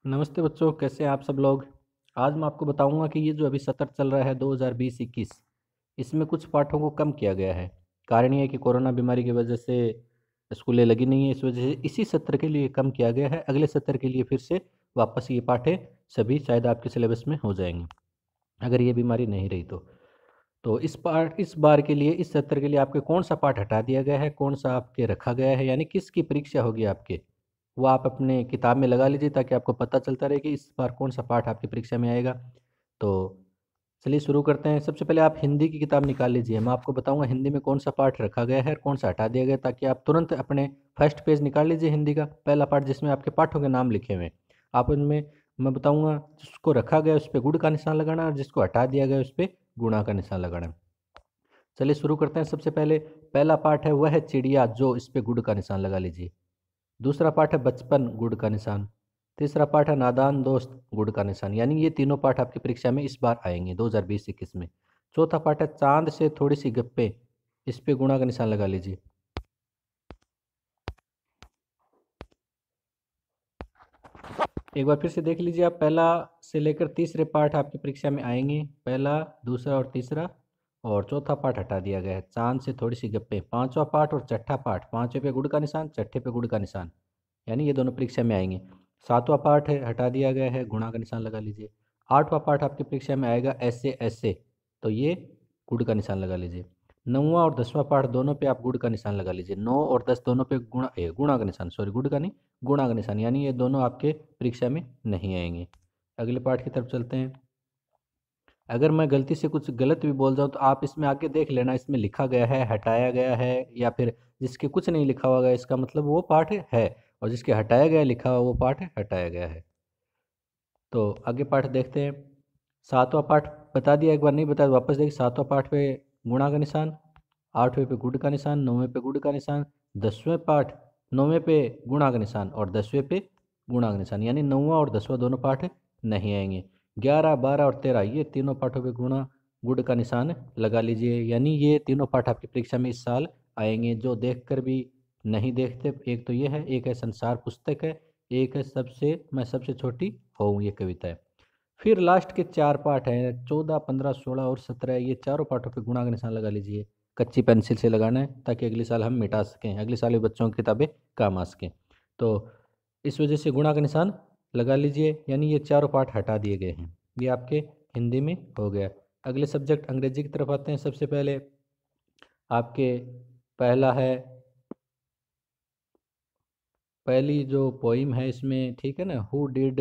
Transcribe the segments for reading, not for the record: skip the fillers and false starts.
नमस्ते बच्चों, कैसे हैं आप सब लोग। आज मैं आपको बताऊंगा कि ये जो अभी सत्र चल रहा है 2020-21, इसमें कुछ पाठों को कम किया गया है। कारण ये है कि कोरोना बीमारी की वजह से स्कूलें लगी नहीं है, इस वजह से इसी सत्र के लिए कम किया गया है। अगले सत्र के लिए फिर से वापस ये पाठें सभी शायद आपके सिलेबस में हो जाएंगे, अगर ये बीमारी नहीं रही तो इस बार के लिए, इस सत्र के लिए आपके कौन सा पाठ हटा दिया गया है, कौन सा आपके रखा गया है, यानी किसकी परीक्षा होगी आपके, वो आप अपने किताब में लगा लीजिए ताकि आपको पता चलता रहे कि इस बार कौन सा पाठ आपकी परीक्षा में आएगा। तो चलिए शुरू करते हैं। सबसे पहले आप हिंदी की किताब निकाल लीजिए। मैं आपको बताऊंगा हिंदी में कौन सा पाठ रखा गया है और कौन सा हटा दिया गया है, ताकि आप तुरंत अपने फर्स्ट पेज निकाल लीजिए हिंदी का पहला पाठ जिसमें आपके पाठों के नाम लिखे हुए हैं। आप उनमें, मैं बताऊंगा, जिसको रखा गया उस पर गुड़ का निशान लगाना और जिसको हटा दिया गया उस पर गुणा का निशान लगाना। चलिए शुरू करते हैं। सबसे पहले पहला पाठ है वह है चिड़िया जो, इस पे गुड़ का निशान लगा लीजिए। दूसरा पाठ है बचपन, गुड़ का निशान। तीसरा पाठ है नादान दोस्त, गुड़ का निशान। यानी ये तीनों पाठ आपकी परीक्षा में इस बार आएंगे 2020-21 में। चौथा पाठ है चांद से थोड़ी सी गप्पे, इस पे गुणा का निशान लगा लीजिए। एक बार फिर से देख लीजिए आप, पहला से लेकर तीसरे पाठ आपकी परीक्षा में आएंगे। पहला, दूसरा और तीसरा, और चौथा पाठ हटा दिया गया है, चांद से थोड़ी सी गप्पे। पांचवा पाठ और छठा पाठ, पांचवे पे गुड़ का निशान, छठे पे गुड़ का निशान, यानी ये दोनों परीक्षा में आएंगे। सातवां पाठ है, हटा दिया गया है, गुणा का निशान लगा लीजिए। आठवां पाठ आपकी परीक्षा में आएगा ऐसे ऐसे, तो ये गुड़ का निशान लगा लीजिए। नौवां और दसवां पाठ दोनों पे आप गुड़ का निशान लगा लीजिए। 9 और 10 दोनों पे गुणा का निशान, सॉरी गुड़ का नहीं, गुणा का निशान, यानी ये दोनों आपके परीक्षा में नहीं आएंगे। अगले पाठ की तरफ चलते हैं। अगर मैं गलती से कुछ गलत भी बोल जाऊँ तो आप इसमें आके देख लेना, इसमें लिखा गया है, हटाया गया है, या फिर जिसके कुछ नहीं लिखा हुआ है इसका मतलब वो पाठ है, और जिसके हटाया गया लिखा हुआ वो पाठ हटाया गया है। तो आगे पाठ देखते हैं। सातवां पाठ बता दिया, एक बार नहीं बताया वापस देखिए। सातवां पाठ पे गुणा का निशान, आठवें पे गुड़ का निशान, नौवें पे गुड़ का निशान, दसवें पाठ, नौवें पे गुणा का निशान और दसवें पे गुणा का निशान, यानी नौवां और दसवां दोनों पाठ नहीं आएंगे। 11, 12 और 13 ये तीनों पाठों पे गुड़ का निशान लगा लीजिए, यानी ये तीनों पाठ आपकी परीक्षा में इस साल आएंगे। जो देख कर भी नहीं देखते, एक तो ये है, एक है संसार पुस्तक है, एक है सबसे मैं सबसे छोटी हूँ, ये कविता है। फिर लास्ट के 4 पाठ हैं, 14, 15, 16 और 17, ये चारों पाठों पे गुणा का निशान लगा लीजिए। कच्ची पेंसिल से लगाना है ताकि अगले साल हम मिटा सकें, अगले साल बच्चों की किताबें काम आ सकें। तो इस वजह से गुणा का निशान लगा लीजिए, यानी ये चारों पाठ हटा दिए गए हैं। ये आपके हिंदी में हो गया। अगले सब्जेक्ट अंग्रेजी की तरफ आते हैं। सबसे पहले आपके पहला है, पहली जो पोइम है इसमें, ठीक है ना, हु डिड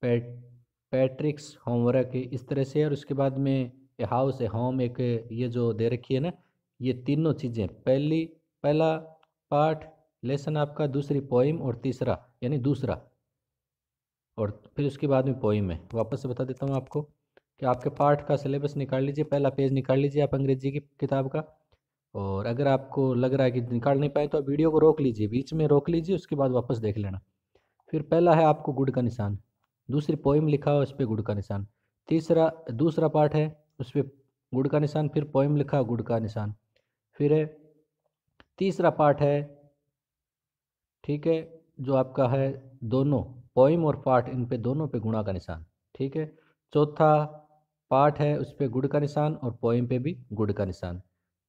पैट पैट्रिक्स होमवर्क, इस तरह से। और उसके बाद में ए हाउस ए होम, एक ये जो दे रखी है ना, ये तीनों चीज़ें, पहला पाठ लेसन आपका, दूसरी पोइम और तीसरा यानी दूसरा, और फिर उसके बाद में पोइम है। वापस से बता देता हूँ आपको कि आपके पाठ का सिलेबस निकाल लीजिए, पहला पेज निकाल लीजिए आप अंग्रेजी की किताब का। और अगर आपको लग रहा है कि निकाल नहीं पाए तो आप वीडियो को रोक लीजिए, बीच में रोक लीजिए, उसके बाद वापस देख लेना। फिर पहला है आपको गुड़ का निशान, दूसरी पोइम लिखा हुआ उस पर गुड़ का निशान, तीसरा दूसरा पार्ट है उस पर गुड़ का निशान, फिर पोइम लिखा गुड़ का निशान, फिर है तीसरा पार्ट है, ठीक है, जो आपका है दोनों पोइम और पार्ट, इन पे दोनों पे गुणा का निशान, ठीक है। चौथा पार्ट है उस पर गुड़ का निशान और पोइम पे भी गुड़ का निशान।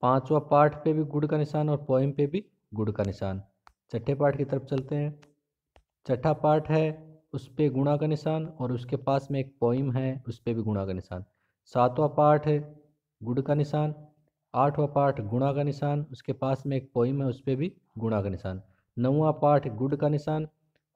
पांचवा पार्ट पे भी गुड़ का निशान और पोइम पे भी गुड़ का निशान। छठे पार्ट की तरफ चलते हैं। छठा पार्ट है उस पे गुणा का निशान और उसके पास में एक पोइम है उस पे भी गुणा का निशान। सातवां पार्ट है गुड़ का निशान। आठवां पार्ट गुणा का निशान, उसके पास में एक पोइम है उस पे भी गुणा का निशान। नौवां पार्ट गुड़ का निशान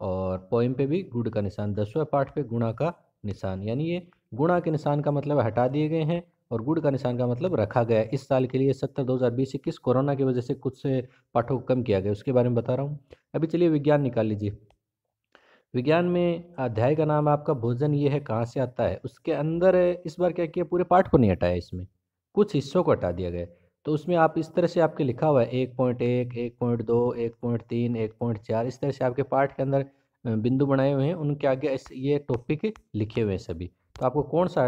और पोइम पे भी गुड़ का निशान। 10वां पार्ट पे गुणा का निशान, यानी ये गुणा के निशान का मतलब हटा दिए गए हैं और गुड़ का निशान का मतलब रखा गया है। इस साल के लिए 70 2020-21 कोरोना की वजह से कुछ से पाठों को कम किया गया, उसके बारे में बता रहा हूँ। अभी चलिए विज्ञान निकाल लीजिए। विज्ञान में अध्याय का नाम आपका भोजन, ये है कहाँ से आता है। उसके अंदर इस बार क्या किया, पूरे पाठ को नहीं हटाया, इसमें कुछ हिस्सों को हटा दिया गया। तो उसमें आप इस तरह से आपके लिखा हुआ है 1.1, 1.2, 1.3, 1.4, इस तरह से आपके पाठ के अंदर बिंदु बनाए हुए हैं, उनके आगे ये टॉपिक लिखे हुए हैं सभी। तो आपको कौन सा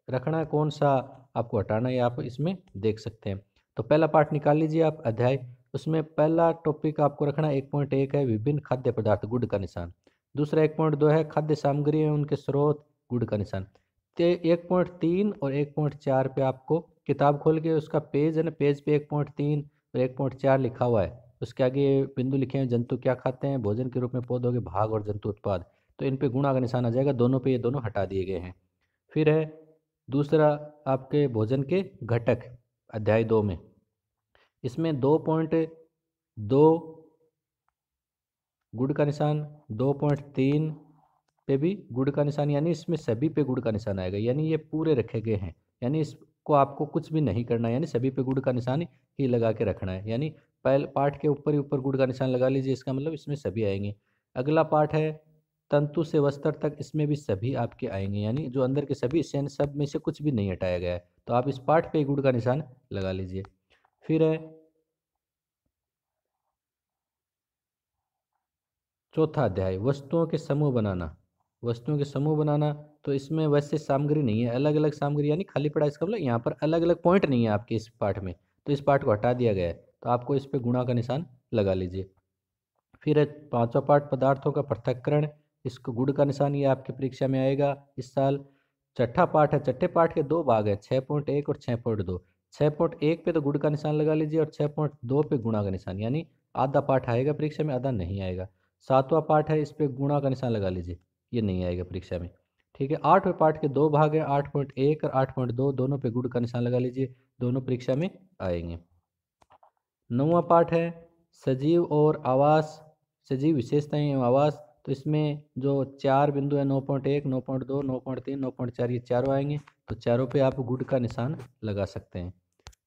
रखना है, कौन सा आपको हटाना है, आप इसमें देख सकते हैं। तो पहला पाठ निकाल लीजिए आप, अध्याय उसमें पहला टॉपिक आपको रखना 1.1 है विभिन्न खाद्य पदार्थ, गुड का निशान। दूसरा 1.2 है खाद्य सामग्री एवं उनके स्रोत, गुड का निशान। तो 1.3 और 1.4 पे आपको किताब खोल के उसका पेज है ना, पेज पे 1.3 और 1.4 लिखा हुआ है। उसके आगे बिंदु लिखे हैं, जंतु क्या खाते हैं, भोजन के रूप में पौधों के भाग और जंतु उत्पाद। तो इन पे गुणा का निशान आ जाएगा, दोनों पे ये दोनों हटा दिए गए हैं। फिर है दूसरा आपके भोजन के घटक, अध्याय 2 में। इसमें 2.2 गुड़ का निशान, 2.3 पे भी गुड़ का निशान, यानी इसमें सभी पे गुड़ का निशान आएगा, यानी ये पूरे रखे गए हैं। यानी इसको आपको कुछ भी नहीं करना है, यानी सभी पे गुड़ का निशान ही लगा के रखना है। यानी पहले पार्ट के ऊपर ही ऊपर गुड़ का निशान लगा लीजिए, इसका मतलब इसमें सभी आएंगे। अगला पार्ट है तंतु से वस्त्र तक, इसमें भी सभी आपके आएंगे, यानी जो अंदर के सभी हिस्से हैं, सब में से कुछ भी नहीं हटाया गया है। तो आप इस पार्ट पे ही गुड़ का निशान लगा लीजिए। फिर है चौथा अध्याय, वस्तुओं के समूह बनाना। वस्तुओं के समूह बनाना, तो इसमें वैसे सामग्री नहीं है, अलग अलग सामग्री, यानी खाली पड़ा, इसका मतलब यहाँ पर अलग अलग पॉइंट नहीं है आपके इस पार्ट में, तो इस पार्ट को हटा दिया गया है। तो आपको इस पे गुणा का निशान लगा लीजिए। फिर है पांचवा पार्ट, पदार्थों का पृथक्करण। इसको गुण का निशान, ये आपकी परीक्षा में आएगा इस साल। छठा पार्ट है, छठे पार्ट के दो भाग है, 6.1 और 6.2। 6.1 पे तो गुण का निशान लगा लीजिए और 6.2 पे गुणा का निशान, यानी आधा पार्ट आएगा परीक्षा में, आधा नहीं आएगा। सातवां पार्ट है, इस पे गुणा का निशान लगा लीजिए, ये नहीं आएगा परीक्षा में। ठीक है, आठवें पार्ट के दो भाग है, 8.1 और 8.2, दोनों पे गुण का निशान लगा लीजिए, दोनों परीक्षा में आएंगे। नौवां पार्ट है सजीव और आवास, सजीव विशेषताएं एवं आवास। तो इसमें जो चार बिंदु है, 9.1, 9.2, 9.3, 9.4, ये चारों आएंगे, तो चारों पे आप गुड का निशान लगा सकते हैं।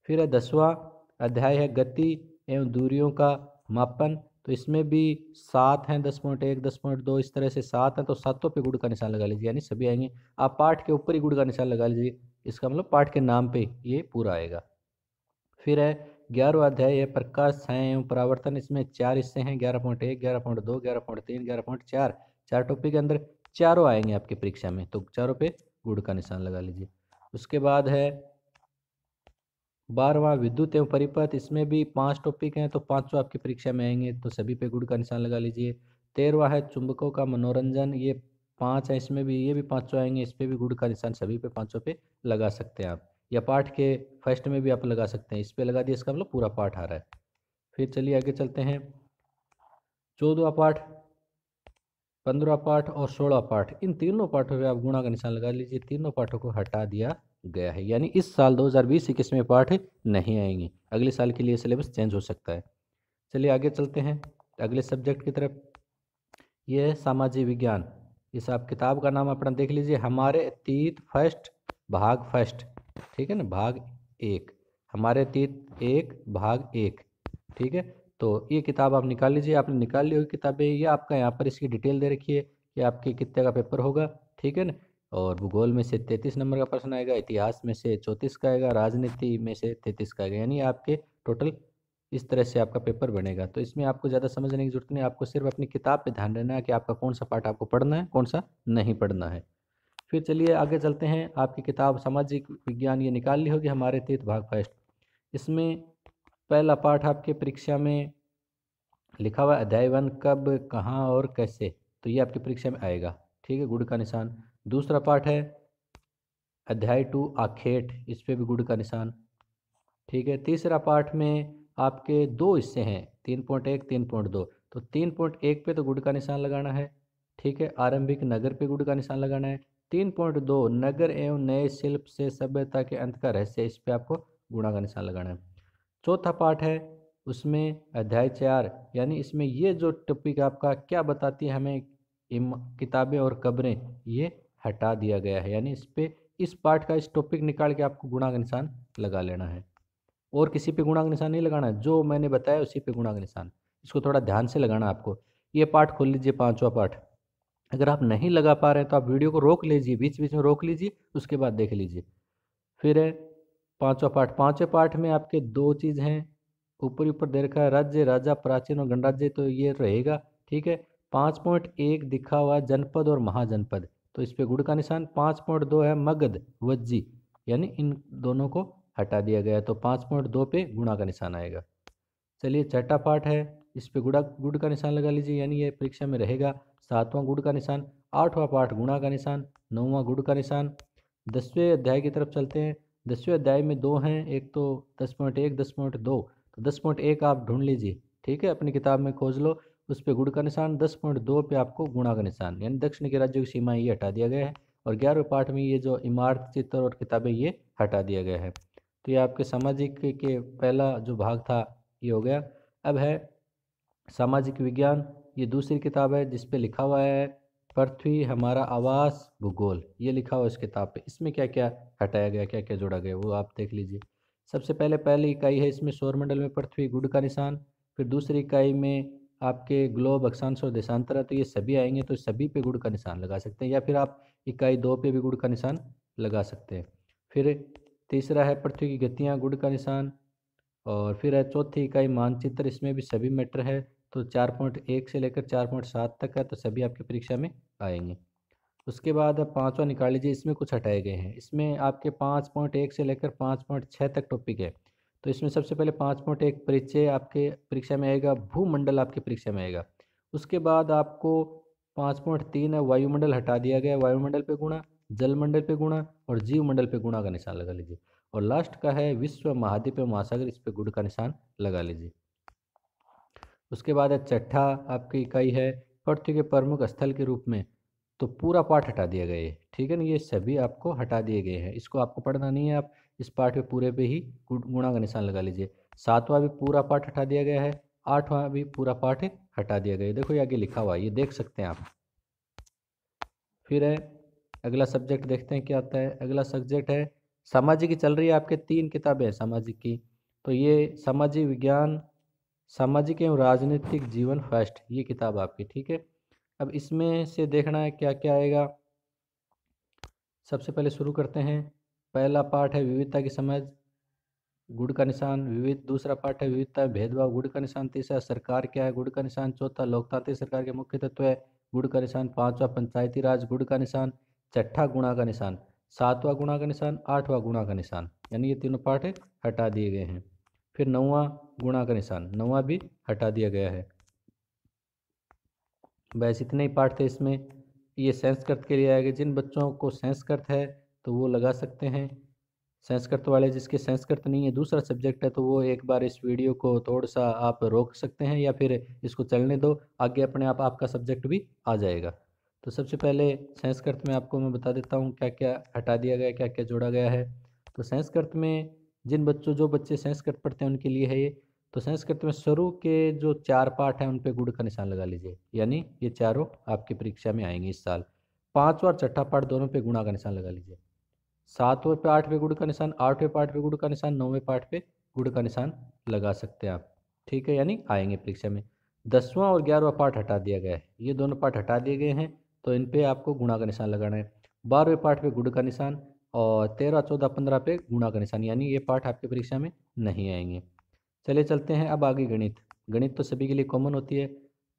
फिर है 10वां अध्याय है गति एवं दूरियों का मापन। तो इसमें भी 7 हैं, 10.1, 10.2, इस तरह से 7 हैं, तो सातों पे गुड का निशान लगा लीजिए, यानी सभी आएंगे। आप पाठ के ऊपर ही गुड का निशान लगा लीजिए, इसका मतलब पाठ के नाम पे ये पूरा आएगा। फिर है 11वां अध्याय है प्रकाश, छाया एवं परावर्तन। इसमें चार हिस्से हैं, 11.1, 11.2, 11.3, 11.4। चार टॉपिक के अंदर चारों आएंगे आपकी परीक्षा में, तो चारों पे गुड़ का निशान लगा लीजिए। उसके बाद है 12वां विद्युत एवं परिपथ। इसमें भी 5 टॉपिक हैं, तो पांचों आपकी परीक्षा में आएंगे, तो सभी पे गुड़ का निशान लगा लीजिए। 13वां है चुंबकों का मनोरंजन, ये 5 है, इसमें भी ये भी पांचों आएंगे, इस पे भी गुड़ का निशान सभी पे पांचों पे लगा सकते हैं आप, या पाठ के फर्स्ट में भी आप लगा सकते हैं, इस पे लगा दिया, इसका मतलब पूरा पाठ आ रहा है। फिर चलिए आगे चलते हैं। 14वां पाठ, 15वां पाठ और 16वां पाठ, इन तीनों पाठों पे आप गुणा का निशान लगा लीजिए, तीनों पाठों को हटा दिया गया है, यानी इस साल 2020-21 में पाठ नहीं आएंगे, अगले साल के लिए सिलेबस चेंज हो सकता है। चलिए आगे चलते हैं अगले सब्जेक्ट की तरफ। ये है सामाजिक विज्ञान। इस आप किताब का नाम अपना देख लीजिए, हमारे अतीत फर्स्ट, भाग फर्स्ट, ठीक है ना, भाग 1, हमारे अतीत 1 भाग 1। ठीक है, तो ये किताब आप निकाल लीजिए, आपने निकाल ली होगी किताबें, ये आपका यहाँ पर इसकी डिटेल दे रखी है कि आपके कितने का पेपर होगा। ठीक है ना, और भूगोल में से 33 नंबर का प्रश्न आएगा, इतिहास में से 34 का आएगा, राजनीति में से 33 का आएगा, यानी आपके टोटल इस तरह से आपका पेपर बनेगा। तो इसमें आपको ज़्यादा समझने की जरूरत नहीं, आपको सिर्फ अपनी किताब पे ध्यान देना है कि आपका कौन सा पार्ट आपको पढ़ना है, कौन सा नहीं पढ़ना है। फिर चलिए आगे चलते हैं, आपकी किताब सामाजिक विज्ञान ये निकाल ली होगी, हमारे तीर्थ भाग फर्स्ट। इसमें पहला पाठ आपके परीक्षा में लिखा हुआ अध्याय 1 कब कहाँ और कैसे, तो ये आपकी परीक्षा में आएगा। ठीक है, गुड़ का निशान। दूसरा पाठ है अध्याय 2 आखेट, इस पे भी गुड़ का निशान। ठीक है, तीसरा पार्ट में आपके दो हिस्से हैं, 3.1, 3.2। तो 3.1 पे तो गुड़ का निशान लगाना है। ठीक है, आरंभिक नगर पे गुड़ का निशान लगाना है। 3.2 नगर एवं नए शिल्प से सभ्यता के अंत का रहस्य, इस पे आपको गुणा का निशान लगाना है। चौथा पार्ट है, उसमें अध्याय 4, यानी इसमें ये जो टॉपिक आपका क्या बताती है हमें, किताबें और कब्रें, ये हटा दिया गया है, यानी इस पे इस पार्ट का इस टॉपिक निकाल के आपको गुणा का निशान लगा लेना है, और किसी पे गुणा का निशान नहीं लगाना है, जो मैंने बताया उसी पे गुणा का निशान। इसको थोड़ा ध्यान से लगाना आपको। ये पार्ट खोल लीजिए, पांचवा पार्ट। अगर आप नहीं लगा पा रहे हैं तो आप वीडियो को रोक लीजिए, बीच बीच में रोक लीजिए, उसके बाद देख लीजिए। फिर है पांचवा पार्ट। पांचवें पार्ट में आपके दो चीज़ हैं, ऊपर ऊपर दे रखा है राज्य, राजा, प्राचीन और गणराज्य, तो ये रहेगा। ठीक है, 5.1 दिखा हुआ है जनपद और महाजनपद, तो इस पे गुड़ का निशान। 5.2 है मगध, वज्जी, यानी इन दोनों को हटा दिया गया, तो 5.2 पे गुणा का निशान आएगा। चलिए छठा पाठ है, इस पे गुड़ का निशान लगा लीजिए, यानी ये परीक्षा में रहेगा। सातवां गुड़ का निशान। आठवां पाठ गुणा का निशान। नौवां गुड़ का निशान। 10वें अध्याय की तरफ चलते हैं। 10वें अध्याय में दो हैं, एक तो 10.1 10.2। तो 10.1 आप ढूंढ लीजिए, ठीक है, अपनी किताब में खोज लो, उस पर गुड़ का निशान। 10.2 पे आपको गुणा का निशान, यानी दक्षिण के राज्यों की सीमाएं ये हटा दिया गया है। और 11वें पाठ में ये जो इमारत चित्र और किताबें ये हटा दिया गया है। तो ये आपके सामाजिक के पहला जो भाग था ये हो गया। अब है सामाजिक विज्ञान, ये दूसरी किताब है जिस पे लिखा हुआ है पृथ्वी हमारा आवास भूगोल, ये लिखा हुआ है इस किताब पे। इसमें क्या क्या हटाया गया, क्या क्या जोड़ा गया, वो आप देख लीजिए। सबसे पहले पहली इकाई है इसमें सौरमंडल में पृथ्वी, गुड़ का निशान। फिर दूसरी इकाई में आपके ग्लोब, अक्षांश और देशांतर, तो ये सभी आएंगे, तो सभी पे गुड़ का निशान लगा सकते हैं, या फिर आप इकाई 2 पे भी गुड़ का निशान लगा सकते हैं। फिर तीसरा है पृथ्वी की गतियाँ, गुड़ का निशान। और फिर है चौथी इकाई मानचित्र, इसमें भी सभी मैटर है, तो 4.1 से लेकर 4.7 तक है, तो सभी आपकी परीक्षा में आएंगे। उसके बाद अब पाँचवा निकाल लीजिए, इसमें कुछ हटाए गए हैं। इसमें आपके 5.1 से लेकर 5.6 तक टॉपिक है। तो इसमें सबसे पहले 5.1 परिचय आपके परीक्षा में आएगा, भूमंडल आपकी परीक्षा में आएगा। उसके बाद आपको 5.3 है वायुमंडल, हटा दिया गया, वायुमंडल पे गुणा, जलमंडल पे गुणा और जीवमंडल पे गुणा का निशान लगा लीजिए। और लास्ट का है विश्व महाद्वीप एवं महासागर, इस पे गुण का निशान लगा लीजिए। उसके बाद है छठा आपकी इकाई है पृथ्वी के प्रमुख स्थल के रूप में, तो पूरा पाठ हटा दिया गया है, ठीक है ना, ये सभी आपको हटा दिए गए हैं, इसको आपको पढ़ना नहीं है, आप इस पाठ पे पूरे पे ही गुणा का निशान लगा लीजिए। सातवां भी पूरा पाठ हटा दिया गया है। आठवां भी पूरा पाठ हटा दिया गया है, देखो ये आगे लिखा हुआ है, ये देख सकते हैं आप। फिर है अगला सब्जेक्ट, देखते हैं क्या आता है। अगला सब्जेक्ट है सामाजिक की, चल रही है आपके 3 किताबें हैं सामाजिक की। तो ये सामाजिक विज्ञान, सामाजिक एवं राजनीतिक जीवन फर्स्ट, ये किताब आपकी, ठीक है। अब इसमें से देखना है क्या क्या आएगा। सबसे पहले शुरू करते हैं। पहला पाठ है विविधता की समझ, गुड़ का निशान, विविध। दूसरा पाठ है विविधता भेदभाव, गुड़ का निशान। तीसरा सरकार क्या है, गुड़ का निशान। चौथा लोकतांत्रिक सरकार के मुख्य तत्व है, गुड़ का निशान। पांचवा पंचायती राज, गुड़ का निशान। छठा गुणा का निशान। सातवां गुणा का निशान। आठवां गुणा का निशान, यानी ये तीनों पाठ हटा दिए गए हैं। फिर नौवां गुणा का निशान, नौवां भी हटा दिया गया है। बस इतने ही पाठ थे इसमें। ये संस्कृत के लिए आएगा, जिन बच्चों को संस्कृत है तो वो लगा सकते हैं। संस्कृत वाले जिसके संस्कृत नहीं है, दूसरा सब्जेक्ट है, तो वो एक बार इस वीडियो को थोड़ा सा आप रोक सकते हैं, या फिर इसको चलने दो, आगे अपने आप आपका सब्जेक्ट भी आ जाएगा। तो सबसे पहले संस्कृत में आपको मैं बता देता हूँ क्या क्या हटा दिया गया, क्या क्या जोड़ा गया है। तो संस्कृत में जो बच्चे संस्कृत पढ़ते हैं उनके लिए है ये। तो संस्कृत में शुरू के जो 4 पाठ हैं उन पे गुड़ का निशान लगा लीजिए, यानी ये चारों आपकी परीक्षा में आएंगे इस साल। पाँचवा और छठा पाठ दोनों पे गुणा का निशान लगा लीजिए। सातवें पे 8वें गुड़ का निशान, 8वें पाठ पे गुड़ का निशान, 9वें पाठ पे गुड़ का निशान लगा सकते हैं आप, ठीक है, यानी आएंगे परीक्षा में। 10वां और 11वां पाठ हटा दिया गया है, ये दोनों पाठ हटा दिए गए हैं, तो इन पे आपको गुणा का निशान लगाना है। 12वें पाठ पे गुड़ का निशान और 13 14 15 पे गुणा का निशान, यानी ये पाठ आपकी परीक्षा में नहीं आएंगे। चलिए चलते हैं अब आगे। गणित, गणित तो सभी के लिए कॉमन होती है,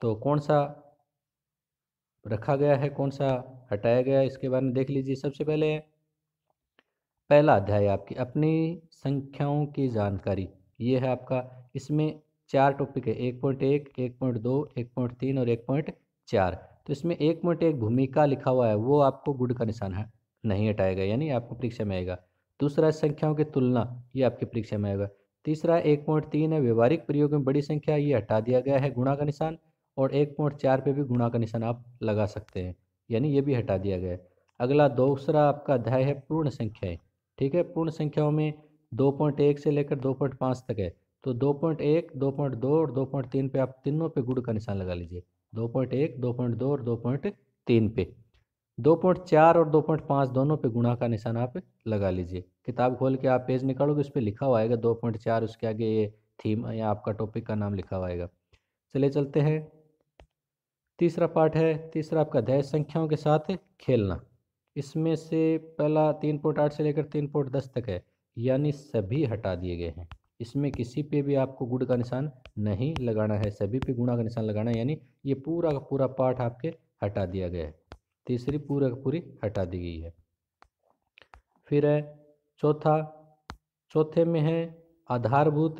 तो कौन सा रखा गया है, कौन सा हटाया गया है, इसके बारे में देख लीजिए। सबसे पहले पहला अध्याय आपकी अपनी संख्याओं की जानकारी, ये है आपका। इसमें 4 टॉपिक है, 1.1 1.2 1.3 और 1.4। तो इसमें 1.1 भूमिका लिखा हुआ है, वो आपको गुड का निशान है, नहीं हटाएगा, यानी आपको परीक्षा में आएगा। दूसरा है संख्याओं की तुलना, ये आपकी परीक्षा में आएगा। तीसरा 1.3 है व्यवहारिक प्रयोग में बड़ी संख्या, ये हटा दिया गया है, गुणा का निशान। और 1.4 पे भी गुणा का निशान आप लगा सकते हैं, यानी ये भी हटा दिया गया है। अगला दूसरा आपका अध्याय है पूर्ण संख्याएं, ठीक है। पूर्ण संख्याओं में 2.1 से लेकर 2.5 तक है, तो 2.1 2.2 और 2.3 पे आप तीनों पे गुड़ का निशान लगा लीजिए। 2.1 2.2 और 2.3 पे। 2.4 और 2.5 दोनों पे गुणा का निशान आप लगा लीजिए। किताब खोल के आप पेज निकालोगे, उस पर लिखा हुआ आएगा 2.4, उसके आगे ये थीम या आपका टॉपिक का नाम लिखा हुआ आएगा। चलिए चलते हैं। तीसरा पार्ट है, तीसरा आपका अध्याय संख्याओं के साथ खेलना। इसमें से पहला 3.8 से लेकर 3.10 तक है, यानी सभी हटा दिए गए हैं। इसमें किसी पे भी आपको गुण का निशान नहीं लगाना है, सभी पे गुणा का निशान लगाना है, यानी ये पूरा का पूरा पार्ट आपके हटा दिया गया है। तीसरी पूरा का पूरी हटा दी गई है। फिर है चौथा, चौथे में है आधारभूत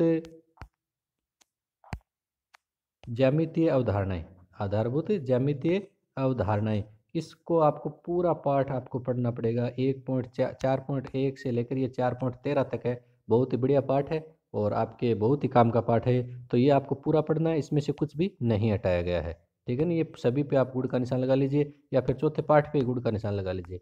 ज्यामितीय अवधारणाएं, आधारभूत ज्यामितीय अवधारणाएं, इसको आपको पूरा पाठ आपको पढ़ना पड़ेगा। 1.4.1 से लेकर ये 4.13 तक है। बहुत ही बढ़िया पाठ है और आपके बहुत ही काम का पाठ है। तो ये आपको पूरा पढ़ना है, इसमें से कुछ भी नहीं हटाया गया है। ठीक है ना, ये सभी पे आप गुड़ का निशान लगा लीजिए या फिर चौथे पाठ पे गुड़ का निशान लगा लीजिए।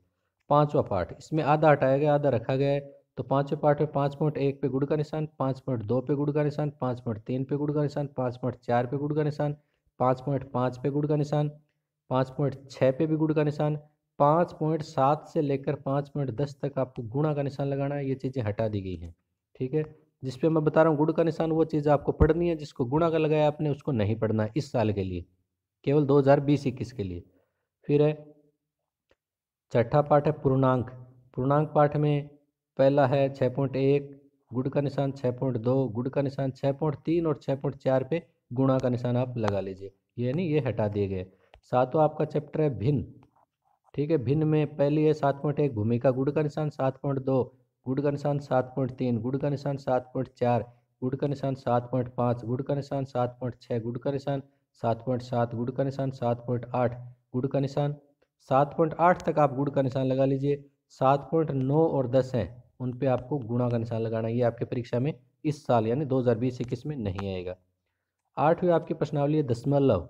पांचवा पाठ, इसमें आधा हटाया गया, आधा रखा गया है। तो पांचवें पाठ में 5.1 पे गुड़ का निशान, 5.2 पे गुड़ का निशान, 5.3 पे गुड़ का निशान, 5.4 पे गुड़ का निशान, 5.5 पे गुड़ का निशान, 5.6 पे भी गुड़ का निशान, 5.7 से लेकर 5.10 तक आपको गुणा का निशान लगाना है। ये चीज़ें हटा दी गई हैं। ठीक है, जिस पे मैं बता रहा हूँ गुड़ का निशान, वो चीज़ आपको पढ़नी है। जिसको गुणा का लगाया आपने उसको नहीं पढ़ना है इस साल के लिए, केवल 2020-21 के लिए। फिर है छठा पाठ है पूर्णांक। पूर्णांक पाठ में पहला है 6.1 गुड़ का निशान, 6.2 गुड़ का निशान, 6.3 और 6.4 पे गुणा का निशान आप लगा लीजिए। ये नहीं, ये हटा दिए गए। सातवां आपका चैप्टर है भिन्न। ठीक है, भिन्न में पहली है 7.1 भूमिका, गुड़ का निशान 7.2 गुड़ का निशान, 7.3 गुड़ का निशान, 7.4 गुड़ का निशान, 7.5 गुड़ का निशान, 7.6 गुड़ का निशान, 7.7 गुड़ का निशान, 7.8 गुड़ का निशान। 7.8 तक आप गुड़ का निशान लगा लीजिए। 7.9 और 10 हैं, उन पे आपको गुणा का निशान लगाना है। ये आपके परीक्षा में इस साल यानी 2020-21 में नहीं आएगा। आठवीं आपकी प्रश्नावली है दशमलव।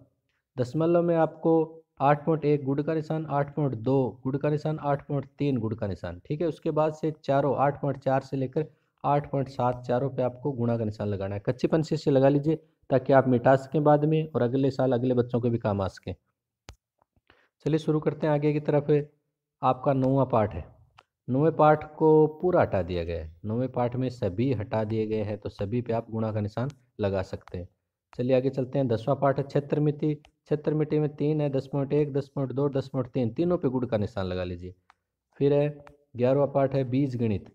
दशमलव में आपको 8.1 गुड़ का निशान, 8.2 गुड़ का निशान, 8.3 गुड़ का निशान। ठीक है, उसके बाद से चारों 8.4 से लेकर 8.7 चारों पे आपको गुणा का निशान लगाना है। कच्ची पंछी से लगा लीजिए ताकि आप मिटा सकें बाद में और अगले साल अगले बच्चों के भी काम आ सकें। चलिए शुरू करते हैं आगे की तरफ। आपका 9वां पाठ है। 9वें पाठ को पूरा हटा दिया गया है। 9वें पाठ में सभी हटा दिए गए हैं, तो सभी पे आप गुणा का निशान लगा सकते हैं। चलिए आगे चलते हैं। 10वां पाठ है क्षेत्रमिति। क्षेत्रमिति में 3 है, 10.1, 10.2, 10.3, तीनों पे गुण का निशान लगा लीजिए। फिर है 11वां पाठ है बीज गणित।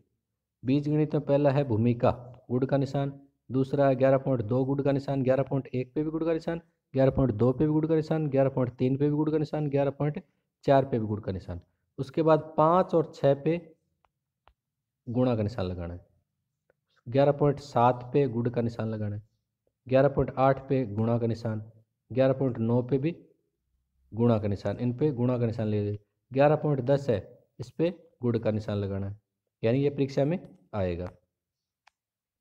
बीज गणित में पहला है भूमिका, गुण का निशान। दूसरा है 11.2 गुण का निशान, 11.1 पे भी गुण का निशान, 11.2 पे भी गुण का निशान, 11.3 पे भी गुण का निशान, 11.4 पे भी गुण का निशान। उसके बाद 5 और 6 पे गुणा का निशान लगाना है। 11.7 पे गुण का निशान लगाना है। 11.8 पे गुणा का निशान, 11.9 पे भी गुणा का निशान, इन पे गुणा का निशान ले लीजिए। 11.10 है, इस पे गुण का निशान लगाना है, यानी ये परीक्षा में आएगा।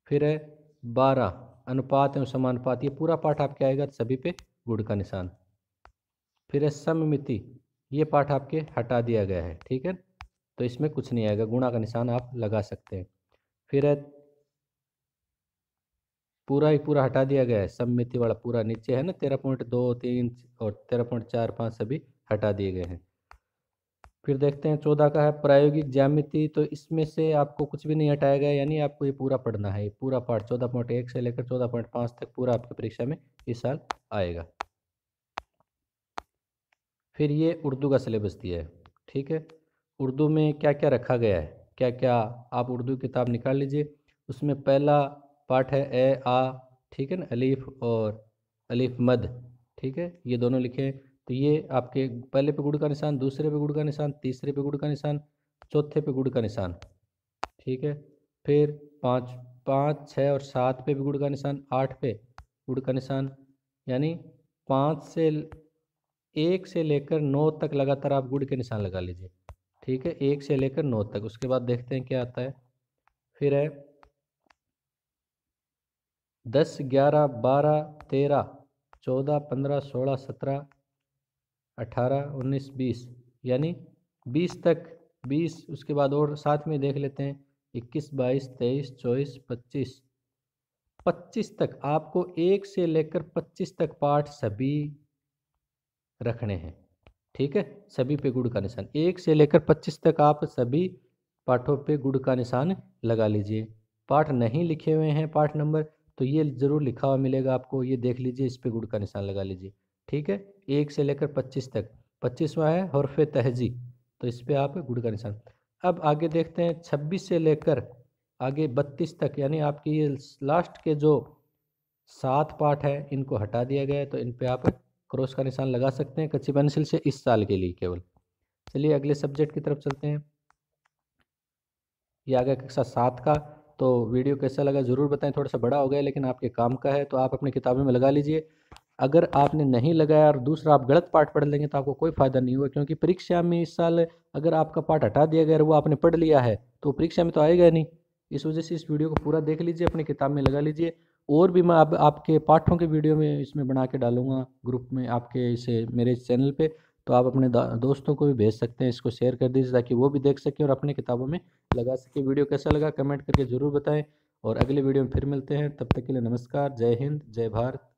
फिर है 12 अनुपात एवं समानुपात। ये पूरा पाठ आपके आएगा, सभी पे गुण का निशान। फिर है सममिति। ये पाठ आपके हटा दिया गया है। ठीक है, तो इसमें कुछ नहीं आएगा, गुणा का निशान आप लगा सकते हैं। फिर है पूरा ही पूरा हटा दिया गया है, सममिति वाला पूरा नीचे है ना, 13.2, 3 और 13.45 सभी हटा दिए गए हैं। फिर देखते हैं 14 का है प्रायोगिक ज्यामिति। तो इसमें से आपको कुछ भी नहीं हटाया गया, यानी आपको ये पूरा पढ़ना है। ये पूरा पाठ 14.1 से लेकर 14.5 तक पूरा आपकी परीक्षा में इस साल आएगा। फिर ये उर्दू का सिलेबस दिया है। ठीक है, उर्दू में क्या क्या रखा गया है, क्या क्या, आप उर्दू किताब निकाल लीजिए। उसमें पहला पाठ है ए आ। ठीक है ना, अलीफ और अलीफ मद। ठीक है, ये दोनों लिखे हैं। तो ये आपके पहले पे गुड़ का निशान, दूसरे पे गुड़ का निशान, तीसरे पे गुड़ का निशान, चौथे पे गुड़ का निशान। ठीक है, फिर 5, 5, 6 और 7 पे भी गुड़ का निशान, 8 पे गुड़ का निशान, यानी 5 से 1 से लेकर 9 तक लगातार आप गुड़ के निशान लगा लीजिए। ठीक है, 1 से लेकर 9 तक। उसके बाद देखते हैं क्या आता है। फिर है 10, 11, 12, 13, 14, 15, 16, 17, 18, 19, 20, यानी 20 तक। 20 उसके बाद और साथ में देख लेते हैं, 21, 22, 23, 24, 25, 25 तक आपको 1 से लेकर 25 तक पाठ सभी रखने हैं। ठीक है, सभी पे गुड़ का निशान 1 से लेकर 25 तक आप सभी पाठों पे गुड़ का निशान लगा लीजिए। पाठ नहीं लिखे हुए हैं पाठ नंबर, तो ये ज़रूर लिखा हुआ मिलेगा आपको, ये देख लीजिए, इस पे गुड़ का निशान लगा लीजिए। ठीक है, 1 से लेकर 25 तक। 25वां है हरफ तहजी, तो इस पे आप गुड़ का निशान। अब आगे देखते हैं 26 से लेकर आगे 32 तक, यानी आपकी ये लास्ट के जो 7 पाठ है इनको हटा दिया गया है, तो इन पे आप क्रॉस का निशान लगा सकते हैं कच्ची पेंसिल से इस साल के लिए केवल। चलिए अगले सब्जेक्ट की तरफ चलते हैं। ये आ गया कक्षा 7 का। तो वीडियो कैसा लगा ज़रूर बताएं। थोड़ा सा बड़ा हो गया लेकिन आपके काम का है, तो आप अपनी किताबों में लगा लीजिए। अगर आपने नहीं लगाया और दूसरा आप गलत पाठ पढ़ लेंगे तो आपको कोई फ़ायदा नहीं होगा, क्योंकि परीक्षा में इस साल अगर आपका पाठ हटा दिया गया और वो आपने पढ़ लिया है तो परीक्षा में तो आएगा नहीं। इस वजह से इस वीडियो को पूरा देख लीजिए, अपनी किताब में लगा लीजिए। और भी मैं अब आपके पाठों के वीडियो में इसमें बना के डालूंगा ग्रुप में आपके इसे मेरे चैनल पे, तो आप अपने दोस्तों को भी भेज सकते हैं, इसको शेयर कर दीजिए ताकि वो भी देख सकें और अपनी किताबों में लगा सके। वीडियो कैसा लगा कमेंट करके ज़रूर बताएं, और अगले वीडियो में फिर मिलते हैं। तब तक के लिए नमस्कार, जय हिंद, जय भारत।